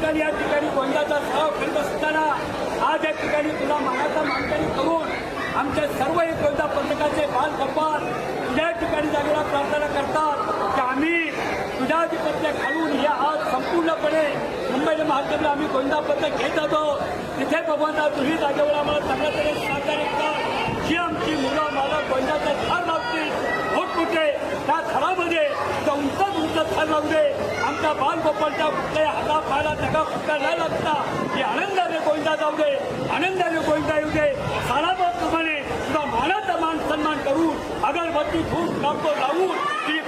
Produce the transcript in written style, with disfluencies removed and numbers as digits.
ठिकाणी या ठिकाणी गोंधळाचा सराव करत असताना आज या ठिकाणी तुला मानाचा मानकरी करून आमचे सर्व एक गोंदा पथकाचे बाल कपाल तुझ्या ठिकाणी जागेला प्रार्थना करतात की आम्ही तुझ्या अधिपत्य घालून हे आज संपूर्णपणे मुंबईला महाराष्ट्राला आम्ही गोंदा पथक घेत जातो तिथे भगवंता तुझी जागेवर आम्हाला चांगल्या तऱ्हेने सहकार्य कर जी आमची मुलं मला गोंद्याचा थर लावतील मोठमोठे त्या थरामध्ये उंच थर लावू दे आमच्या बालगोपालच्या कुठल्याही हाता पायाला जगा फुटका न लागता की आनंदाने गोंदा जाऊ दे आनंदाने गोंदा येऊ दे सालाबादप्रमाणे तुझा मानाचा मान सन्मान करून अगरबत्ती धूप लावून ती